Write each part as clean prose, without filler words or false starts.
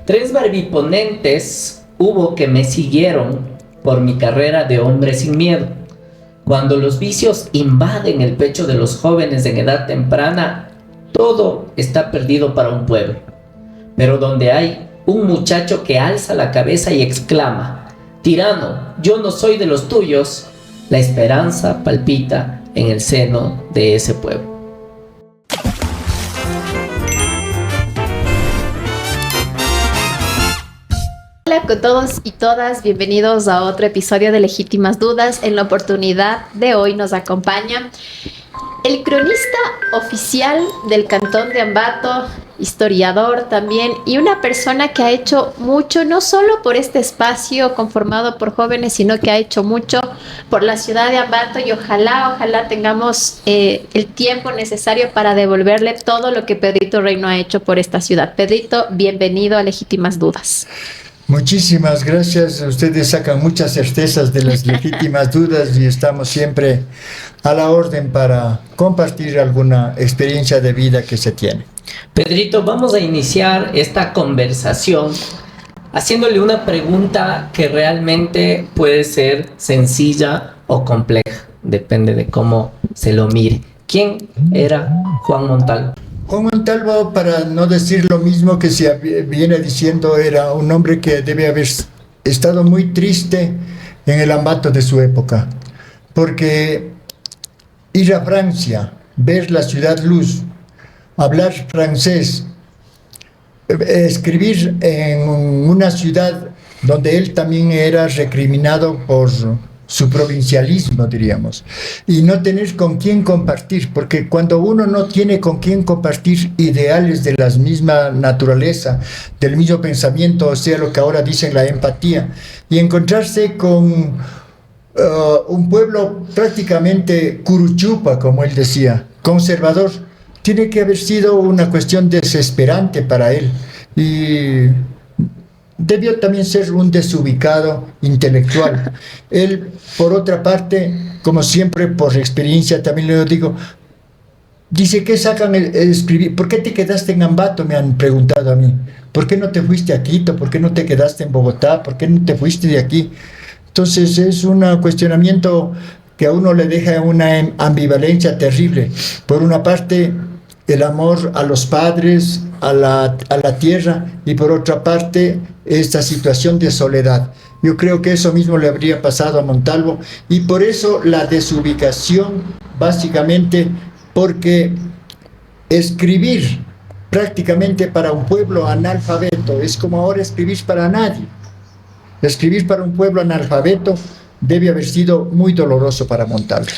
Tres barbiponentes hubo que me siguieron por mi carrera de hombre sin miedo. Cuando los vicios invaden el pecho de los jóvenes en edad temprana, todo está perdido para un pueblo. Pero donde hay un muchacho que alza la cabeza y exclama: tirano, yo no soy de los tuyos, la esperanza palpita en el seno de ese pueblo. Hola con todos y todas, bienvenidos a otro episodio de Legítimas Dudas. En la oportunidad de hoy nos acompaña el cronista oficial del Cantón de Ambato, historiador también, y una persona que ha hecho mucho, no solo por este espacio conformado por jóvenes, sino que ha hecho mucho por la ciudad de Ambato, y ojalá tengamos el tiempo necesario para devolverle todo lo que Pedrito Reino ha hecho por esta ciudad. Pedrito, bienvenido a Legítimas Dudas. Muchísimas gracias. Ustedes sacan muchas certezas de las legítimas dudas y estamos siempre a la orden para compartir alguna experiencia de vida que se tiene. Pedrito, vamos a iniciar esta conversación haciéndole una pregunta que realmente puede ser sencilla o compleja, depende de cómo se lo mire. ¿Quién era Juan Montalvo? Juan Montalvo, para no decir lo mismo que se viene diciendo, era un hombre que debe haber estado muy triste en el Ambato de su época, porque ir a Francia, ver la ciudad luz, hablar francés, escribir en una ciudad donde él también era recriminado por su provincialismo, diríamos, y no tener con quién compartir, porque cuando uno no tiene con quién compartir ideales de la misma naturaleza, del mismo pensamiento, o sea, lo que ahora dicen la empatía, y encontrarse con un pueblo prácticamente curuchupa, como él decía, conservador, tiene que haber sido una cuestión desesperante para él, y debió también ser un desubicado intelectual. Él, por otra parte, como siempre por experiencia también le digo, dice que sacan el escribir. ¿Por qué te quedaste en Ambato? Me han preguntado a mí. ¿Por qué no te fuiste a Quito? ¿Por qué no te quedaste en Bogotá? ¿Por qué no te fuiste de aquí? Entonces es un cuestionamiento que a uno le deja una ambivalencia terrible. Por una parte, el amor a los padres, a la tierra, y por otra parte, esta situación de soledad. Yo creo que eso mismo le habría pasado a Montalvo, y por eso la desubicación, básicamente porque escribir prácticamente para un pueblo analfabeto es como ahora escribir para nadie. Escribir para un pueblo analfabeto debe haber sido muy doloroso para Montalvo.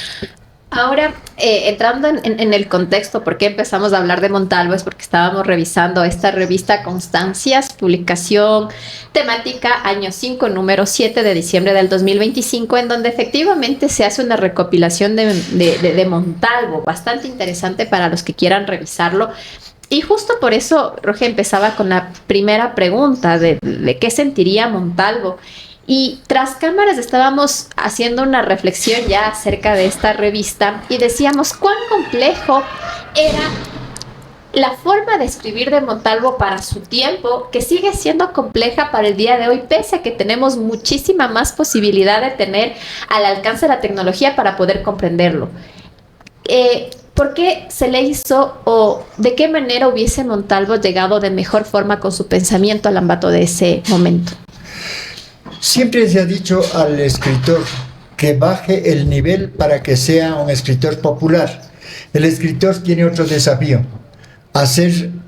Ahora, entrando en el contexto, ¿por qué empezamos a hablar de Montalvo? Es porque estábamos revisando esta revista Constancias, publicación temática año 5, número 7 de diciembre del 2025, en donde efectivamente se hace una recopilación de Montalvo, bastante interesante para los que quieran revisarlo. Y justo por eso, Roge, empezaba con la primera pregunta de qué sentiría Montalvo. Y tras cámaras estábamos haciendo una reflexión ya acerca de esta revista y decíamos cuán complejo era la forma de escribir de Montalvo para su tiempo, que sigue siendo compleja para el día de hoy, pese a que tenemos muchísima más posibilidad de tener al alcance la tecnología para poder comprenderlo. ¿Por qué se le hizo o de qué manera hubiese Montalvo llegado de mejor forma con su pensamiento al Ambato de ese momento? Siempre se ha dicho al escritor que baje el nivel para que sea un escritor popular. El escritor tiene otro desafío,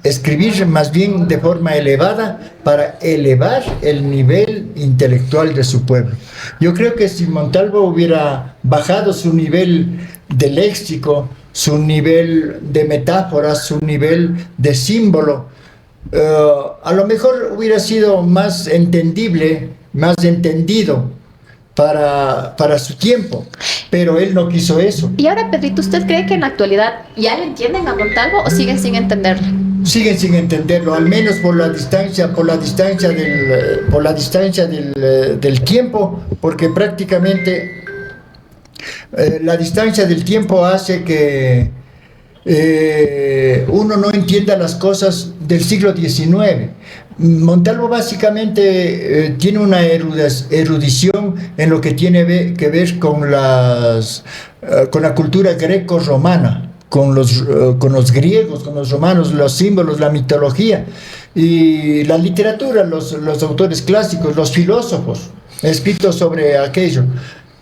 escribir más bien de forma elevada para elevar el nivel intelectual de su pueblo. Yo creo que si Montalvo hubiera bajado su nivel de léxico, su nivel de metáforas, su nivel de símbolo, a lo mejor hubiera sido más entendible, más entendido para su tiempo, pero él no quiso eso. Y ahora, Pedrito, ¿usted cree que en la actualidad ya le entienden a Montalvo o siguen sin entenderlo? Siguen sin entenderlo, al menos por la distancia del tiempo, porque prácticamente la distancia del tiempo hace que uno no entienda las cosas del siglo XIX. Montalvo básicamente tiene una erudición en lo que tiene que ver con con la cultura greco-romana, con los griegos, con los romanos, los símbolos, la mitología y la literatura, los autores clásicos, los filósofos, escritos sobre aquello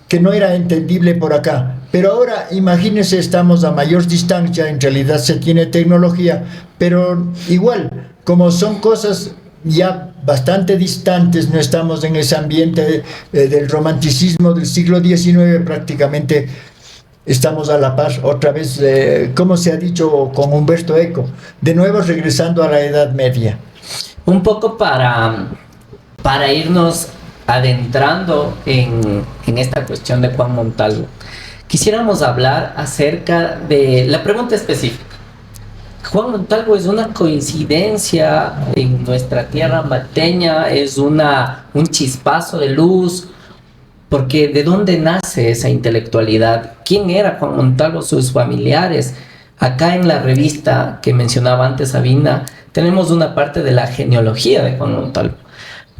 que no era entendible por acá. Pero ahora, imagínense, estamos a mayor distancia, en realidad se tiene tecnología, pero igual, como son cosas ya bastante distantes, no estamos en ese ambiente del romanticismo del siglo XIX, prácticamente estamos a la par, otra vez, como se ha dicho con Humberto Eco, de nuevo regresando a la Edad Media. Un poco para irnos adentrando en esta cuestión de Juan Montalvo, quisiéramos hablar acerca de la pregunta específica. Juan Montalvo es una coincidencia en nuestra tierra ambateña, es un chispazo de luz, porque ¿de dónde nace esa intelectualidad? ¿Quién era Juan Montalvo? Sus familiares. Acá en la revista que mencionaba antes Sabina, tenemos una parte de la genealogía de Juan Montalvo,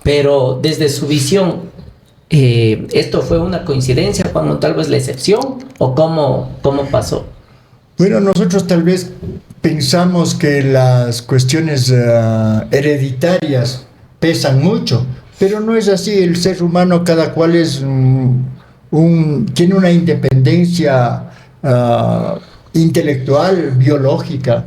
pero desde su visión, ¿esto fue una coincidencia? ¿Juan Montalvo es la excepción? ¿O cómo pasó? Bueno, nosotros tal vez pensamos que las cuestiones hereditarias pesan mucho, pero no es así. El ser humano, cada cual tiene una independencia intelectual, biológica.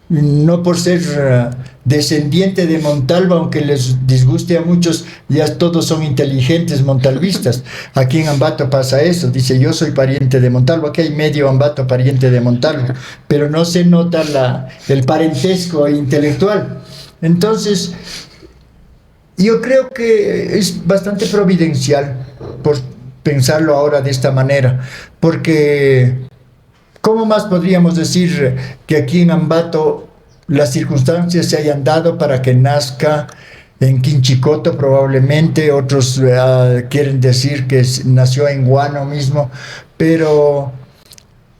No por ser descendiente de Montalvo, aunque les disguste a muchos, ya todos son inteligentes montalvistas. Aquí en Ambato pasa eso, dice yo soy pariente de Montalvo, aquí hay medio Ambato pariente de Montalvo, pero no se nota el parentesco intelectual. Entonces, yo creo que es bastante providencial por pensarlo ahora de esta manera, porque ¿cómo más podríamos decir que aquí en Ambato las circunstancias se hayan dado para que nazca en Quinchicoto probablemente? Otros quieren decir que nació en Guano mismo, pero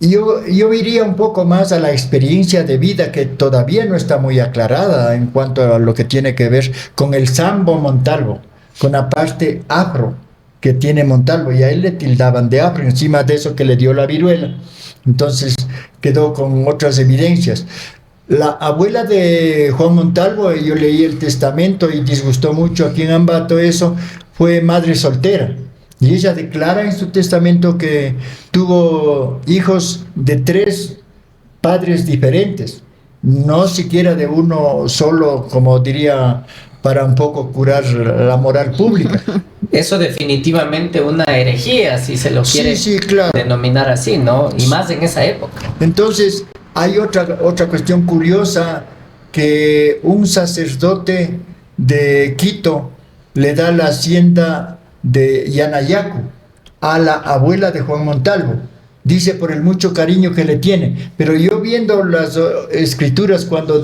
yo iría un poco más a la experiencia de vida que todavía no está muy aclarada en cuanto a lo que tiene que ver con el Sambo Montalvo, con la parte afro que tiene Montalvo, y a él le tildaban de afro, encima de eso que le dio la viruela. Entonces quedó con otras evidencias. La abuela de Juan Montalvo, yo leí el testamento y disgustó mucho aquí en Ambato eso, fue madre soltera. Y ella declara en su testamento que tuvo hijos de 3 padres diferentes, no siquiera de uno solo, como diría, para un poco curar la moral pública. Eso definitivamente una herejía, si se lo quiere claro, denominar así, ¿no? Y más en esa época. Entonces, hay otra cuestión curiosa, que un sacerdote de Quito le da la hacienda de Yanayacu a la abuela de Juan Montalvo. Dice por el mucho cariño que le tiene, pero yo viendo las escrituras cuando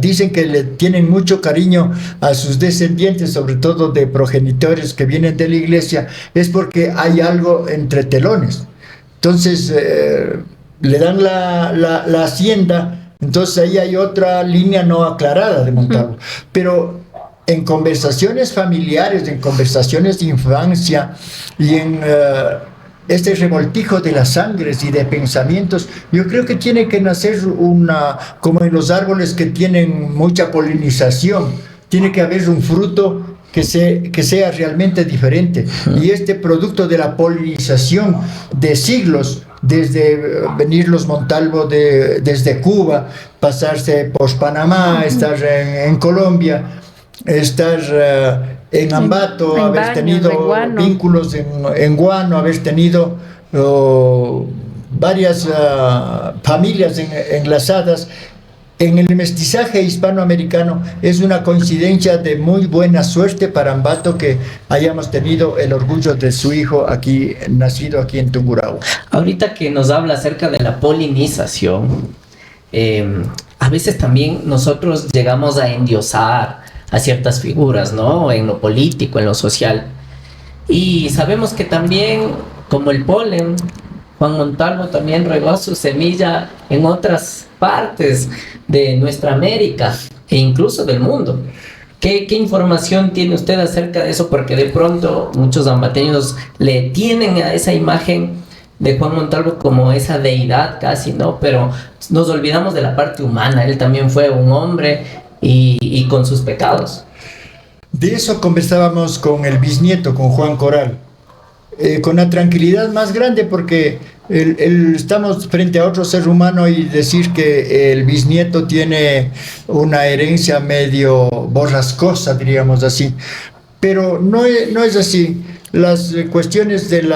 dicen que le tienen mucho cariño a sus descendientes, sobre todo de progenitores que vienen de la iglesia, es porque hay algo entre telones. Entonces le dan la hacienda, entonces ahí hay otra línea no aclarada de Montalvo. Pero en conversaciones familiares, en conversaciones de infancia y en este revoltijo de las sangres y de pensamientos, yo creo que tiene que nacer como en los árboles que tienen mucha polinización, tiene que haber un fruto que sea realmente diferente. Y este producto de la polinización de siglos, desde venir los Montalvo desde Cuba, pasarse por Panamá, estar en Colombia, estar en Ambato, haber tenido vínculos en Guano, haber tenido varias familias enlazadas. En el mestizaje hispanoamericano es una coincidencia de muy buena suerte para Ambato que hayamos tenido el orgullo de su hijo aquí, nacido aquí en Tungurahua. Ahorita que nos habla acerca de la polinización, a veces también nosotros llegamos a endiosar a ciertas figuras, ¿no? En lo político, en lo social. Y sabemos que también, como el polen, Juan Montalvo también regó su semilla en otras partes de nuestra América e incluso del mundo. ¿Qué información tiene usted acerca de eso? Porque de pronto muchos ambateños le tienen a esa imagen de Juan Montalvo como esa deidad casi, ¿no? Pero nos olvidamos de la parte humana. Él también fue un hombre y con sus pecados. De eso conversábamos con el bisnieto, con Juan Coral, con la tranquilidad más grande, porque estamos frente a otro ser humano y decir que el bisnieto tiene una herencia medio borrascosa, diríamos así. Pero no es así. Las cuestiones del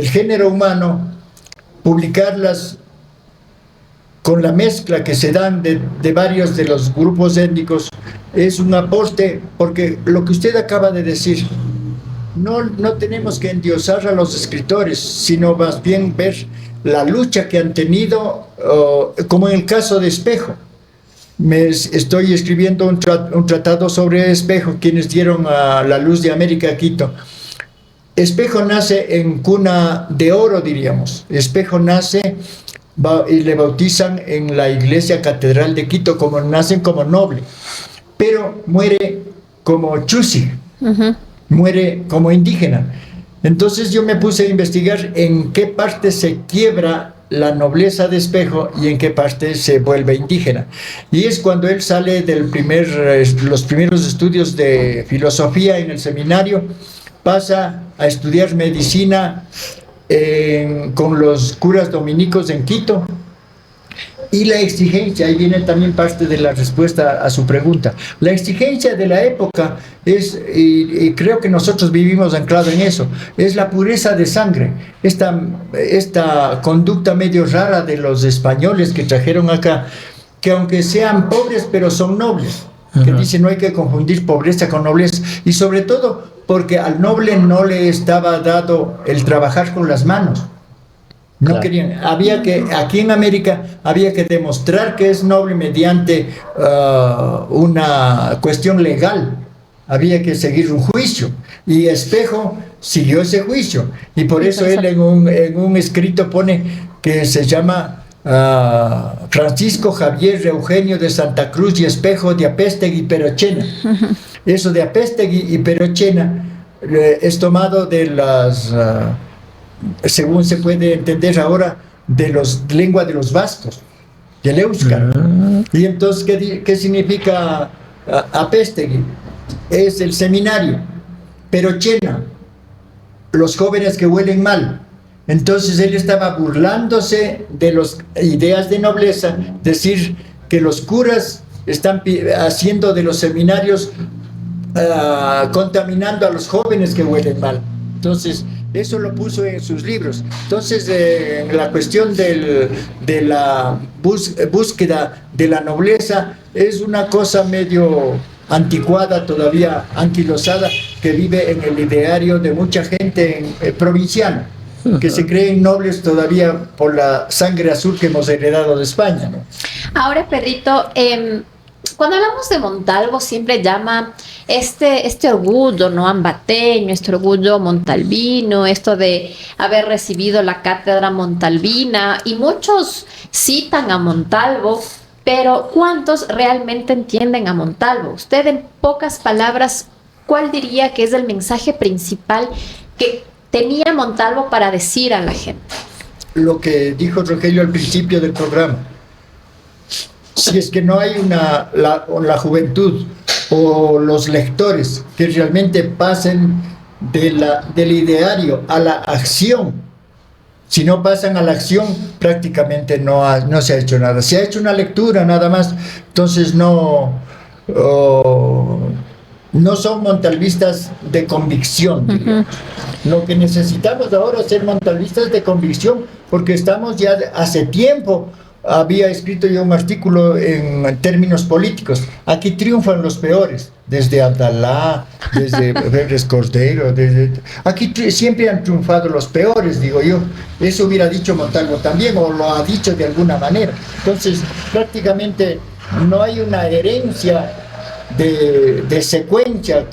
género humano, publicarlas con la mezcla que se dan de varios de los grupos étnicos, es un aporte, porque lo que usted acaba de decir, no tenemos que endiosar a los escritores, sino más bien ver la lucha que han tenido, como en el caso de Espejo. Estoy escribiendo un tratado sobre Espejo, quienes dieron a la luz de América a Quito. Espejo nace en cuna de oro, diríamos. Espejo nace y le bautizan en la iglesia catedral de Quito, como nacen como noble, pero muere como chusi, muere como indígena. Entonces yo me puse a investigar en qué parte se quiebra la nobleza de Espejo y en qué parte se vuelve indígena. Y es cuando él sale los primeros estudios de filosofía en el seminario, pasa a estudiar medicina con los curas dominicos en Quito. Y la exigencia, ahí viene también parte de la respuesta a su pregunta, la exigencia de la época es, y creo que nosotros vivimos anclado en eso, es la pureza de sangre, esta conducta medio rara de los españoles que trajeron acá, que aunque sean pobres, pero son nobles, que dicen no hay que confundir pobreza con nobleza, y sobre todo porque al noble no le estaba dado el trabajar con las manos. No claro. Querían, aquí en América había que demostrar que es noble mediante una cuestión legal, había que seguir un juicio, y Espejo siguió ese juicio, y por eso él en un escrito pone que se llama Francisco Javier Eugenio de Santa Cruz y Espejo de Apéstegui y Perochena. Eso de Apéstegui y Perochena es tomado de las... según se puede entender ahora, de los lengua de los vascos, del éuskaro. Y entonces, ¿qué significa Apéstegui? Es el seminario. Perochena, los jóvenes que huelen mal. Entonces él estaba burlándose de las ideas de nobleza, decir que los curas están haciendo de los seminarios, contaminando a los jóvenes que huelen mal. Entonces, eso lo puso en sus libros. Entonces, la cuestión de la búsqueda de la nobleza es una cosa medio anticuada, todavía anquilosada, que vive en el ideario de mucha gente provinciana, que se creen nobles todavía por la sangre azul que hemos heredado de España, ¿no? Ahora, Pedrito, cuando hablamos de Montalvo siempre llama este orgullo, ¿no?, ambateño, este orgullo montalvino, esto de haber recibido la cátedra montalvina, y muchos citan a Montalvo, pero ¿cuántos realmente entienden a Montalvo? Usted, en pocas palabras, ¿cuál diría que es el mensaje principal que tenía Montalvo para decir a la gente? Lo que dijo Rogelio al principio del programa. Si es que no hay la juventud o los lectores que realmente pasen del ideario a la acción, si no pasan a la acción, prácticamente no se ha hecho nada. Se ha hecho una lectura nada más, entonces no son montalvistas de convicción. Lo que necesitamos ahora es ser montalvistas de convicción, porque estamos ya hace tiempo. Había escrito yo un artículo en términos políticos. Aquí triunfan los peores, desde Abdalá, desde Pérez Cordero, aquí siempre han triunfado los peores, digo yo. Eso hubiera dicho Montalvo también, o lo ha dicho de alguna manera. Entonces, prácticamente no hay una herencia de secuencia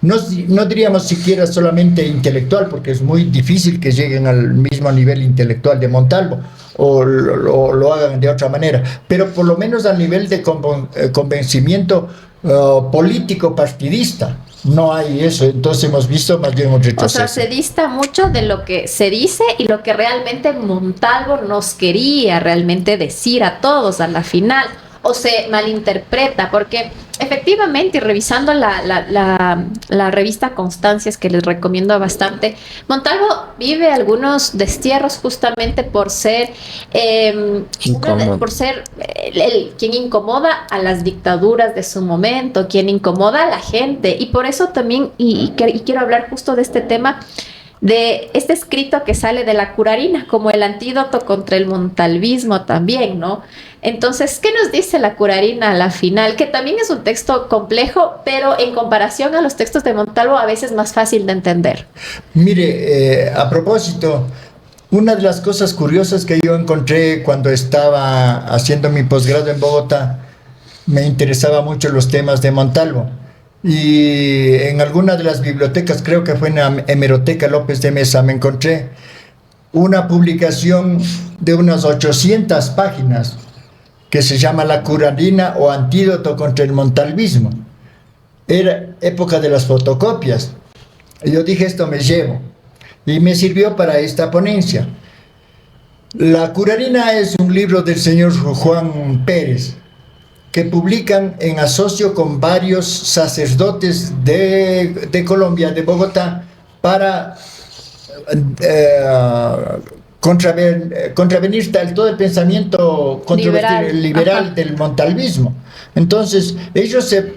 no diríamos siquiera solamente intelectual, porque es muy difícil que lleguen al mismo nivel intelectual de Montalvo, o lo hagan de otra manera, pero por lo menos a nivel de convencimiento político partidista. No hay eso, entonces hemos visto más bien un retroceso. O sea, se dista mucho de lo que se dice y lo que realmente Montalvo nos quería realmente decir a todos a la final, o se malinterpreta, porque efectivamente, y revisando la revista Constancias, que les recomiendo bastante, Montalvo vive algunos destierros justamente por ser quien incomoda a las dictaduras de su momento, quien incomoda a la gente, y por eso también, y quiero hablar justo de este tema, de este escrito que sale de la Curarina como el antídoto contra el montalvismo también, ¿no? Entonces, ¿qué nos dice la Curarina a la final? Que también es un texto complejo, pero en comparación a los textos de Montalvo a veces más fácil de entender. Mire, a propósito, una de las cosas curiosas que yo encontré cuando estaba haciendo mi posgrado en Bogotá, me interesaba mucho los temas de Montalvo. Y en alguna de las bibliotecas, creo que fue en la Hemeroteca López de Mesa, me encontré una publicación de unas 800 páginas que se llama La Curarina o Antídoto contra el Montalvismo. Era época de las fotocopias. Yo dije, esto me llevo. Y me sirvió para esta ponencia. La Curarina es un libro del señor Juan Pérez, que publican en asocio con varios sacerdotes de Colombia, de Bogotá, para contravenir todo el pensamiento liberal del montalvismo. Entonces, ellos se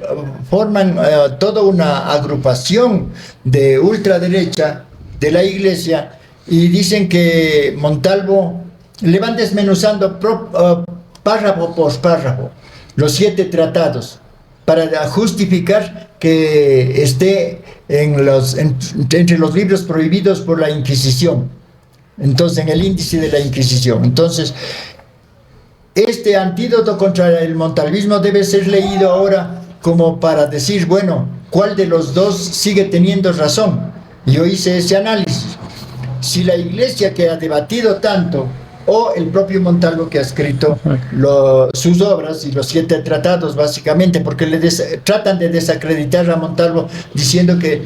forman toda una agrupación de ultraderecha de la Iglesia y dicen que Montalvo le van desmenuzando párrafo por párrafo los 7 tratados, para justificar que esté entre los libros prohibidos por la Inquisición, entonces en el índice de la Inquisición. Entonces, este antídoto contra el montalvismo debe ser leído ahora como para decir, bueno, ¿cuál de los dos sigue teniendo razón? Yo hice ese análisis. Si la Iglesia, que ha debatido tanto, o el propio Montalvo, que ha escrito sus obras y los 7 tratados, básicamente, porque tratan de desacreditar a Montalvo diciendo que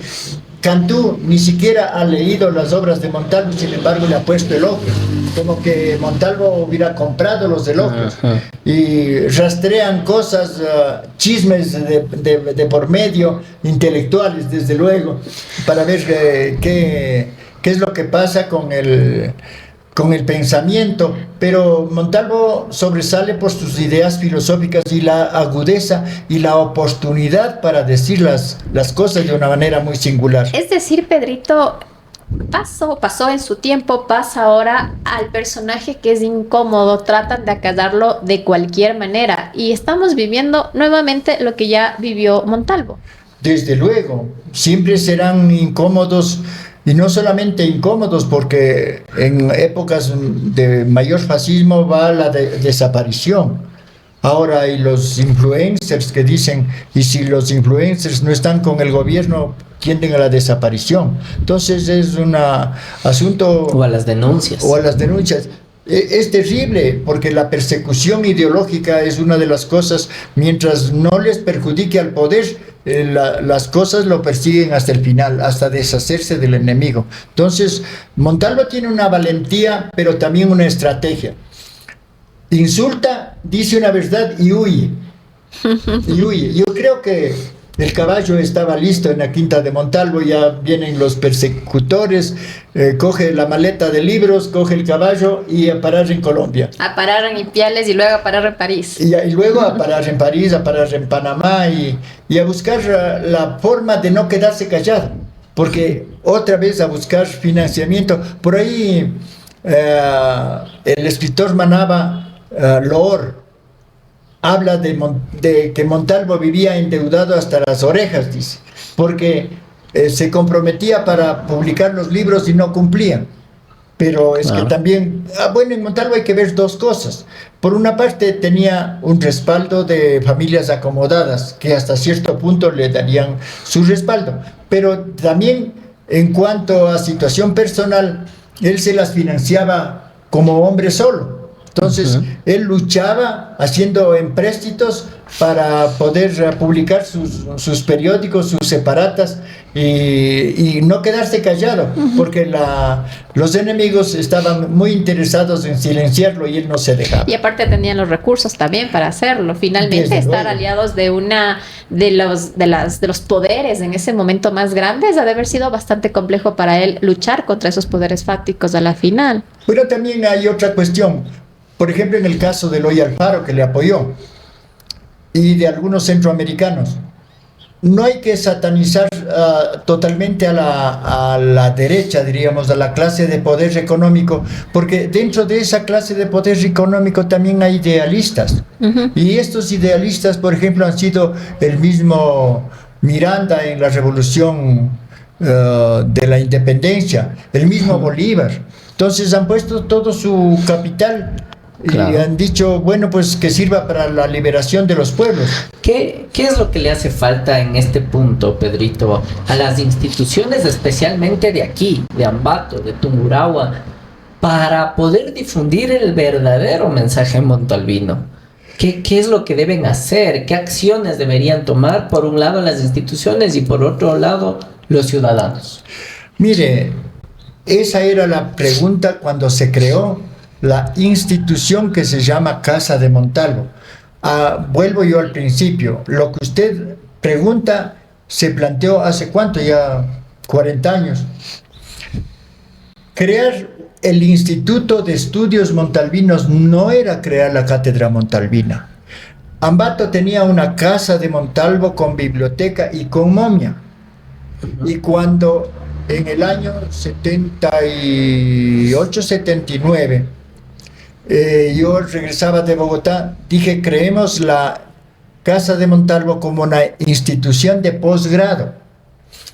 Cantú ni siquiera ha leído las obras de Montalvo, sin embargo le ha puesto elogios, como que Montalvo hubiera comprado los elogios. Y rastrean cosas, chismes de por medio, intelectuales desde luego, para ver qué es lo que pasa con el pensamiento, pero Montalvo sobresale por sus ideas filosóficas y la agudeza y la oportunidad para decir las cosas de una manera muy singular. Es decir, Pedrito, pasó en su tiempo, pasa ahora al personaje que es incómodo, tratan de acallarlo de cualquier manera, y estamos viviendo nuevamente lo que ya vivió Montalvo. Desde luego, siempre serán incómodos. Y no solamente incómodos, porque en épocas de mayor fascismo va la desaparición. Ahora hay los influencers que dicen, y si los influencers no están con el gobierno, tienden a la desaparición. Entonces es un asunto... O a las denuncias. Es terrible, porque la persecución ideológica es una de las cosas, mientras no les perjudique al poder, las cosas lo persiguen hasta el final, hasta deshacerse del enemigo. Entonces, Montalvo tiene una valentía, pero también una estrategia. Insulta, dice una verdad y huye. Yo creo que el caballo estaba listo en la quinta de Montalvo, ya vienen los persecutores, coge la maleta de libros, coge el caballo y a parar en Colombia. A parar en Ipiales y luego a parar en París. Y luego a parar en París, a parar en Panamá y a buscar la forma de no quedarse callado, porque otra vez a buscar financiamiento. Por ahí el escritor Manaba Loor habla de que Montalvo vivía endeudado hasta las orejas, dice, porque se comprometía para publicar los libros y no cumplía. Pero es que Claro. también, bueno, en Montalvo hay que ver dos cosas. Por una parte tenía un respaldo de familias acomodadas que hasta cierto punto le darían su respaldo, pero también en cuanto a situación personal, él se las financiaba como hombre solo. Entonces, él luchaba haciendo empréstitos para poder publicar sus periódicos, sus separatas y no quedarse callado, porque los enemigos estaban muy interesados en silenciarlo y él no se dejaba. Y aparte tenían los recursos también para hacerlo. Finalmente Desde estar luego. aliados de los poderes en ese momento más grandes ha de haber sido bastante complejo para él luchar contra esos poderes fácticos a la final. Pero también hay otra cuestión. Por ejemplo, en el caso de Eloy Alfaro, que le apoyó, y de algunos centroamericanos, no hay que satanizar totalmente a la derecha, diríamos, a la clase de poder económico, porque dentro de esa clase de poder económico también hay idealistas. Y estos idealistas, por ejemplo, han sido el mismo Miranda en la revolución de la independencia, el mismo Bolívar. Entonces han puesto todo su capital y Claro. han dicho, bueno, pues que sirva para la liberación de los pueblos. ¿Qué es lo que le hace falta en este punto, Pedrito, a las instituciones, especialmente de aquí, de Ambato, de Tungurahua, para poder difundir el verdadero mensaje montalvino? ¿Qué es lo que deben hacer? ¿Qué acciones deberían tomar, por un lado, las instituciones y por otro lado, los ciudadanos? Mire, esa era la pregunta cuando se creó la institución que se llama Casa de Montalvo. Vuelvo yo al principio. Lo que usted pregunta se planteó hace cuánto, ya 40 años. Crear el Instituto de Estudios Montalvinos no era crear la Cátedra Montalvina. Ambato tenía una casa de Montalvo con biblioteca y con momia. Y cuando en el año 78-79 yo regresaba de Bogotá, dije, creemos la Casa de Montalvo como una institución de posgrado,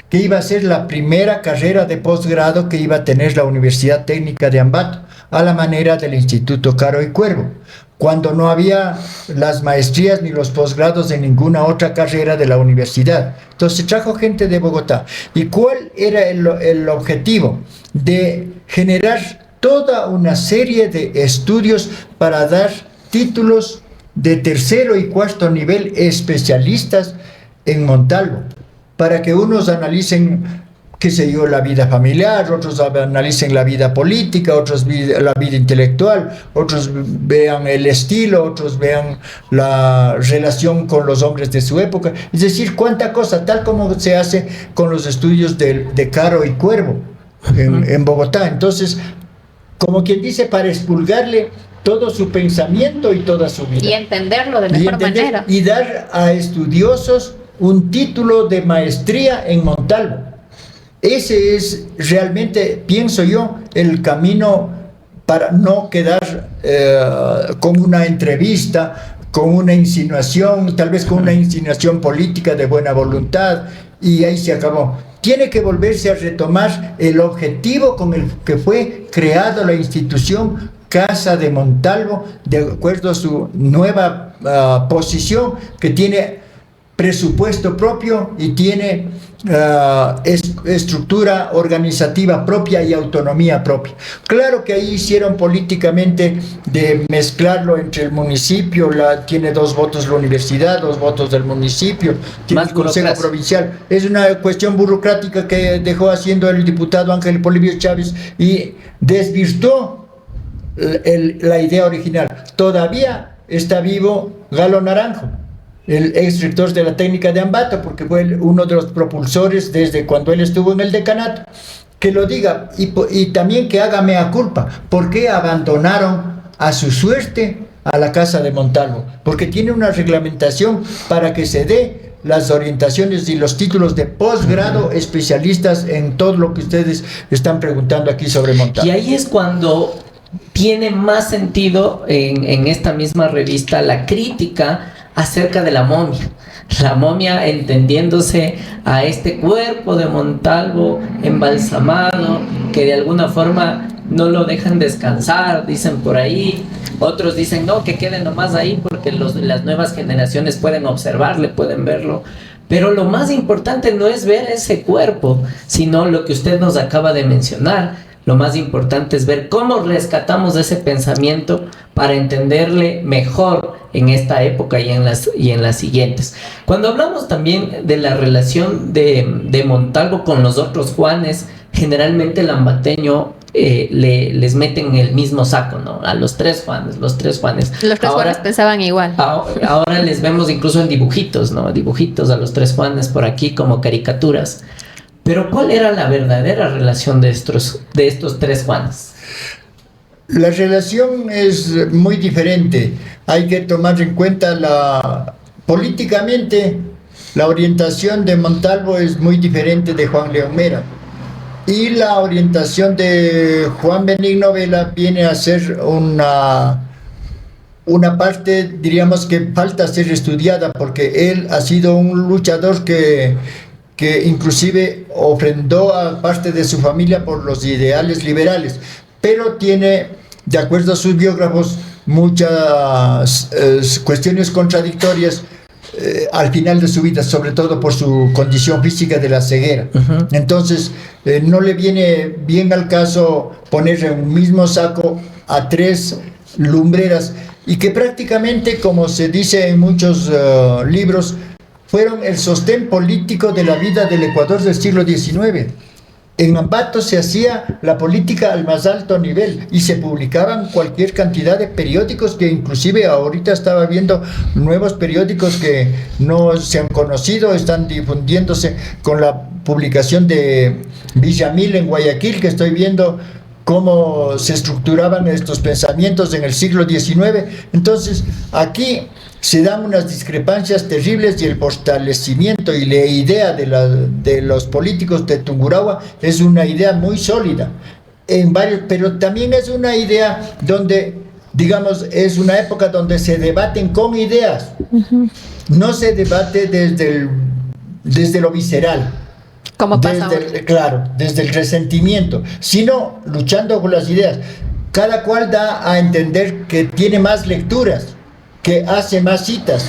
que iba a ser la primera carrera de posgrado que iba a tener la Universidad Técnica de Ambato, a la manera del Instituto Caro y Cuervo, cuando no había las maestrías ni los posgrados de ninguna otra carrera de la universidad. Entonces trajo gente de Bogotá. ¿Y cuál era el objetivo? De generar toda una serie de estudios para dar títulos de tercero y cuarto nivel especialistas en Montalvo, para que unos analicen, qué sé yo, la vida familiar, otros analicen la vida política, otros la vida intelectual, otros vean el estilo, otros vean la relación con los hombres de su época. Es decir, cuánta cosa, tal como se hace con los estudios de Caro y Cuervo en Bogotá. Entonces, como quien dice, para expurgarle todo su pensamiento y toda su vida. Y entenderlo de mejor manera. Y dar a estudiosos un título de maestría en Montalvo. Ese es realmente, pienso yo, el camino para no quedar con una entrevista, con una insinuación, tal vez con una insinuación política de buena voluntad, y ahí se acabó. Tiene que volverse a retomar el objetivo con el que fue creada la institución Casa de Montalvo, de acuerdo a su nueva posición, que tiene presupuesto propio y tiene estructura organizativa propia y autonomía propia. Claro que ahí hicieron políticamente de mezclarlo entre el municipio, tiene 2 votos la universidad, 2 votos del municipio, tiene Más el consejo burocracia. provincial. Es una cuestión burocrática que dejó haciendo el diputado Ángel Polibio Chávez y desvirtuó la idea original. Todavía está vivo Galo Naranjo, el ex rector de la técnica de Ambato, porque fue uno de los propulsores desde cuando él estuvo en el decanato. Que lo diga y también que haga mea culpa. ¿Por qué abandonaron a su suerte a la Casa de Montalvo? Porque tiene una reglamentación para que se dé las orientaciones y los títulos de posgrado especialistas en todo lo que ustedes están preguntando aquí sobre Montalvo. Y ahí es cuando tiene más sentido en esta misma revista la crítica acerca de la momia. La momia entendiéndose a este cuerpo de Montalvo embalsamado que de alguna forma no lo dejan descansar, dicen por ahí. Otros dicen no, que quede nomás ahí porque las nuevas generaciones pueden observarle, pueden verlo. Pero lo más importante no es ver ese cuerpo, sino lo que usted nos acaba de mencionar. Lo más importante es ver cómo rescatamos ese pensamiento para entenderle mejor en esta época y en las siguientes. Cuando hablamos también de la relación de Montalvo con los otros Juanes, generalmente el ambateño les meten en el mismo saco, ¿no? A los tres Juanes. Los tres Juanes pensaban igual. Ahora les vemos incluso en dibujitos, ¿no? Dibujitos a los tres Juanes por aquí como caricaturas. Pero ¿cuál era la verdadera relación de estos tres Juanes? La relación es muy diferente. Hay que tomar en cuenta políticamente, la orientación de Montalvo es muy diferente de Juan León Mera. Y la orientación de Juan Benigno Vela viene a ser una parte, diríamos, que falta ser estudiada, porque él ha sido un luchador que inclusive ofrendó a parte de su familia por los ideales liberales, pero tiene, de acuerdo a sus biógrafos, muchas cuestiones contradictorias al final de su vida, sobre todo por su condición física de la ceguera. Uh-huh. Entonces, no le viene bien al caso poner en un mismo saco a tres lumbreras, y que prácticamente, como se dice en muchos libros, fueron el sostén político de la vida del Ecuador del siglo XIX. En Ambato se hacía la política al más alto nivel y se publicaban cualquier cantidad de periódicos, que inclusive ahorita estaba viendo nuevos periódicos que no se han conocido, están difundiéndose con la publicación de Villamil en Guayaquil, que estoy viendo cómo se estructuraban estos pensamientos en el siglo XIX. Entonces, aquí se dan unas discrepancias terribles, y el fortalecimiento y la idea de los políticos de Tungurahua es una idea muy sólida, pero también es una idea donde, digamos, es una época donde se debaten con ideas. Uh-huh. No se debate desde lo visceral, como pasa desde el resentimiento, sino luchando con las ideas. Cada cual da a entender que tiene más lecturas, que hace más citas.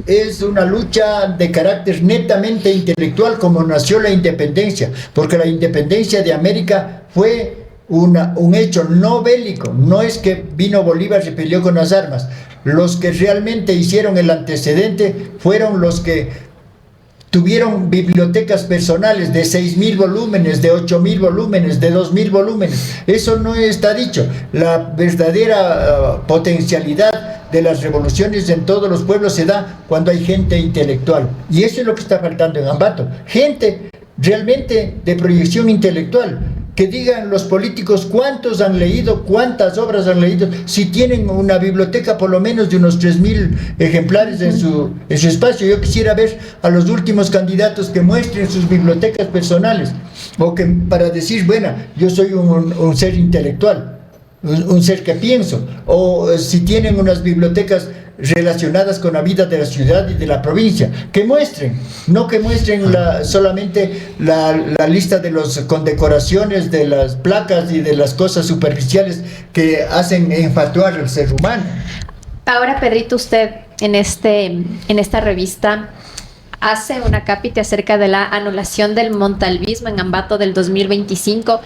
Es una lucha de carácter netamente intelectual, como nació la independencia, porque la independencia de América fue un hecho no bélico. No es que vino Bolívar y se peleó con las armas. Los que realmente hicieron el antecedente fueron los que tuvieron bibliotecas personales de 6.000 volúmenes, de 8.000 volúmenes, de 2.000 volúmenes. Eso no está dicho. La verdadera potencialidad de las revoluciones en todos los pueblos se da cuando hay gente intelectual. Y eso es lo que está faltando en Ambato. Gente realmente de proyección intelectual. Que digan los políticos cuántos han leído, cuántas obras han leído, si tienen una biblioteca por lo menos de unos 3.000 ejemplares en su espacio. Yo quisiera ver a los últimos candidatos que muestren sus bibliotecas personales, o que para decir, bueno, yo soy un ser intelectual, un ser que pienso, o si tienen unas bibliotecas relacionadas con la vida de la ciudad y de la provincia, que muestren, no que muestren solamente la lista de las condecoraciones, de las placas y de las cosas superficiales que hacen enfatuar al ser humano. Ahora, Pedrito, usted en esta revista hace una cápita acerca de la anulación del montalvismo en Ambato del 2025,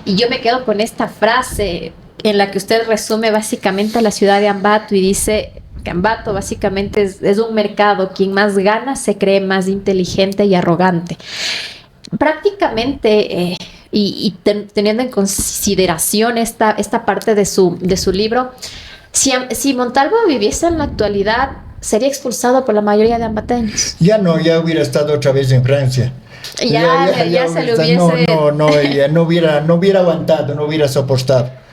y yo me quedo con esta frase en la que usted resume básicamente a la ciudad de Ambato y dice que Ambato básicamente es un mercado. Quien más gana se cree más inteligente y arrogante. Prácticamente, teniendo en consideración esta parte de su libro, si Montalvo viviese en la actualidad, sería expulsado por la mayoría de ambateños. Ya hubiera estado otra vez en Francia. Ya se le hubiese... No hubiera aguantado, no hubiera soportado.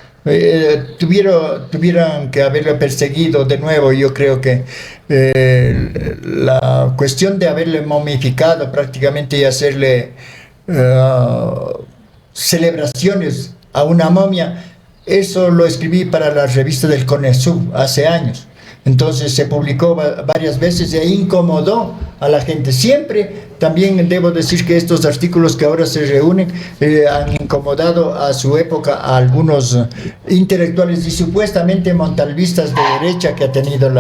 Tuvieran que haberle perseguido de nuevo. Yo creo que la cuestión de haberle momificado prácticamente y hacerle celebraciones a una momia, eso lo escribí para la revista del CONESUB hace años. Entonces se publicó varias veces e incomodó a la gente. Siempre, también debo decir que estos artículos que ahora se reúnen han incomodado a su época a algunos intelectuales y supuestamente montalvistas de derecha que ha tenido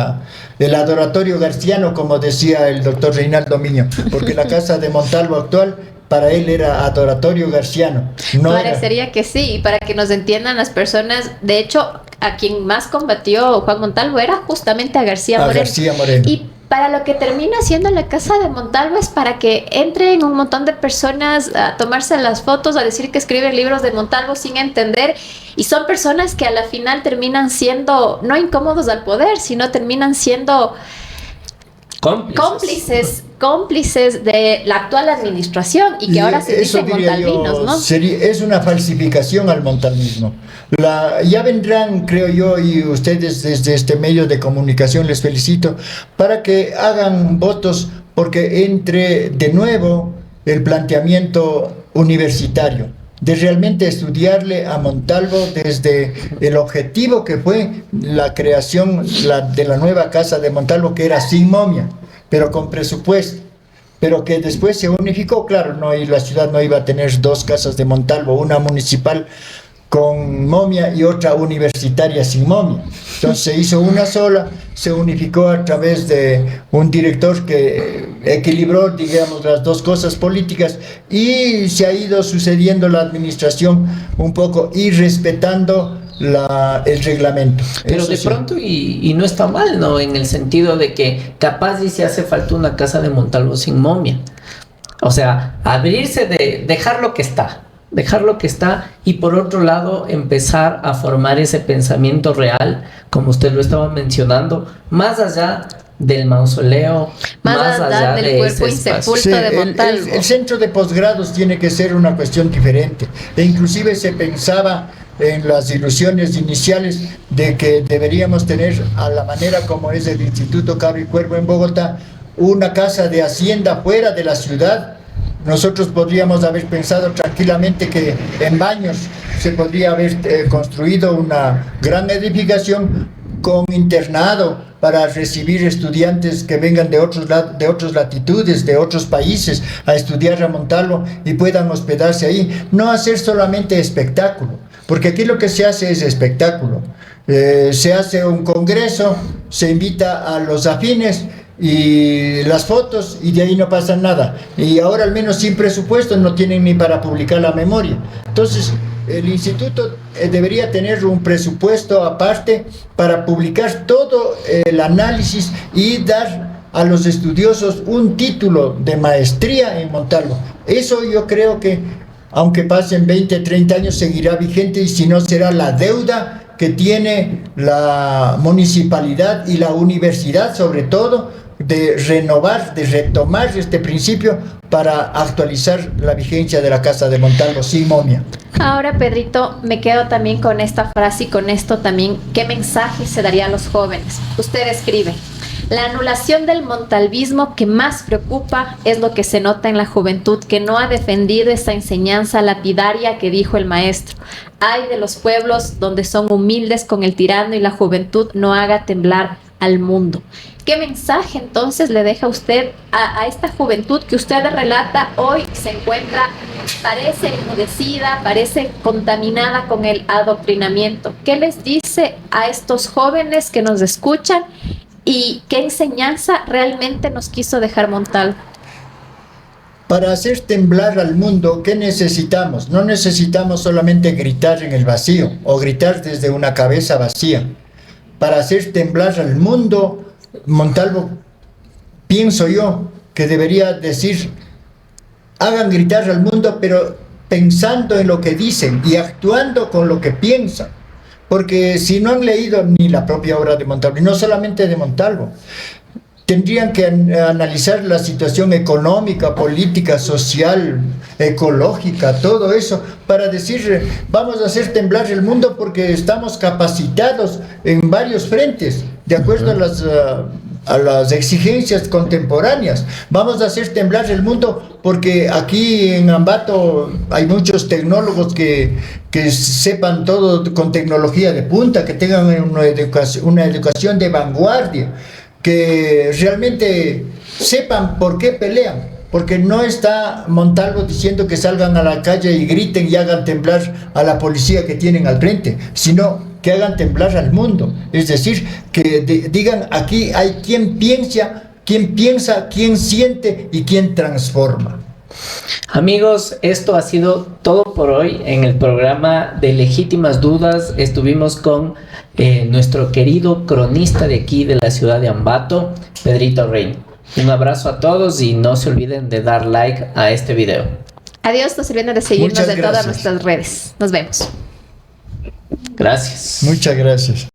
el adoratorio garciano, como decía el doctor Reinaldo Miño, porque la casa de Montalvo actual para él era adoratorio garciano. No Parecería que sí, y para que nos entiendan las personas, de hecho, a quien más combatió Juan Montalvo era justamente a García Moreno. García Moreno. Y para lo que termina siendo la casa de Montalvo es para que entren un montón de personas a tomarse las fotos, a decir que escriben libros de Montalvo sin entender, y son personas que a la final terminan siendo no incómodos al poder, sino terminan siendo cómplices de la actual administración y que ahora se dicen montalvinos, ¿no? Es una falsificación al montalvismo. Ya vendrán, creo yo, y ustedes desde este medio de comunicación les felicito, para que hagan votos porque entre de nuevo el planteamiento universitario, de realmente estudiarle a Montalvo desde el objetivo que fue la creación de la nueva casa de Montalvo, que era sin momia, pero con presupuesto, pero que después se unificó, claro, y la ciudad no iba a tener dos casas de Montalvo, una municipal con momia y otra universitaria sin momia. Entonces se hizo una sola, se unificó a través de un director que equilibró, digamos, las dos cosas políticas, y se ha ido sucediendo la administración un poco y respetando el reglamento. Pero eso de sí. pronto, y no está mal, ¿no? En el sentido de que capaz y se hace falta una casa de Montalvo sin momia. O sea, abrirse de dejar lo que está y por otro lado empezar a formar ese pensamiento real, como usted lo estaba mencionando, más allá del mausoleo, más allá del de cuerpo ese espacio. insepulto de Montalvo. El centro de posgrados tiene que ser una cuestión diferente, e inclusive se pensaba en las ilusiones iniciales de que deberíamos tener, a la manera como es el Instituto Cabra y Cuervo en Bogotá, una casa de hacienda fuera de la ciudad. Nosotros podríamos haber pensado tranquilamente que en Baños se podría haber construido una gran edificación con internado para recibir estudiantes que vengan de otras latitudes, de otros países, a estudiar a Montalvo y puedan hospedarse ahí. No hacer solamente espectáculo, porque aquí lo que se hace es espectáculo. Se hace un congreso, se invita a los afines y las fotos, y de ahí no pasa nada, y ahora al menos sin presupuesto no tienen ni para publicar la memoria. Entonces el instituto debería tener un presupuesto aparte para publicar todo el análisis y dar a los estudiosos un título de maestría en Montalvo. Eso yo creo que aunque pasen 20, 30 años seguirá vigente, y si no será la deuda que tiene la municipalidad y la universidad, sobre todo, de renovar, de retomar este principio para actualizar la vigencia de la Casa de Montalvo sin momia. Ahora, Pedrito, me quedo también con esta frase y con esto también. ¿Qué mensaje se daría a los jóvenes? Usted escribe: la anulación del montalvismo que más preocupa es lo que se nota en la juventud que no ha defendido esa enseñanza lapidaria que dijo el maestro. Ay de los pueblos donde son humildes con el tirano y la juventud no haga temblar al mundo. ¿Qué mensaje entonces le deja usted a esta juventud que usted relata hoy se encuentra, parece enmudecida, parece contaminada con el adoctrinamiento? ¿Qué les dice a estos jóvenes que nos escuchan y qué enseñanza realmente nos quiso dejar Montalvo? Para hacer temblar al mundo, ¿qué necesitamos? No necesitamos solamente gritar en el vacío o gritar desde una cabeza vacía. Para hacer temblar al mundo, Montalvo, pienso yo, que debería decir: hagan gritar al mundo, pero pensando en lo que dicen y actuando con lo que piensan. Porque si no han leído ni la propia obra de Montalvo, y no solamente de Montalvo, tendrían que analizar la situación económica, política, social, ecológica, todo eso, para decir: vamos a hacer temblar el mundo porque estamos capacitados en varios frentes, de acuerdo a las a las exigencias contemporáneas. Vamos a hacer temblar el mundo porque aquí en Ambato hay muchos tecnólogos que sepan todo con tecnología de punta, que tengan una educación de vanguardia, que realmente sepan por qué pelean. Porque no está Montalvo diciendo que salgan a la calle y griten y hagan temblar a la policía que tienen al frente, sino que hagan temblar al mundo. Es decir, que digan aquí hay quien piensa, quien siente y quien transforma. Amigos, esto ha sido todo por hoy en el programa de Legítimas Dudas. Estuvimos con nuestro querido cronista de aquí de la ciudad de Ambato, Pedrito Rey. Un abrazo a todos y no se olviden de dar like a este video. Adiós, no se olviden de seguirnos Muchas en todas gracias. nuestras redes. Nos vemos. Gracias. Muchas gracias.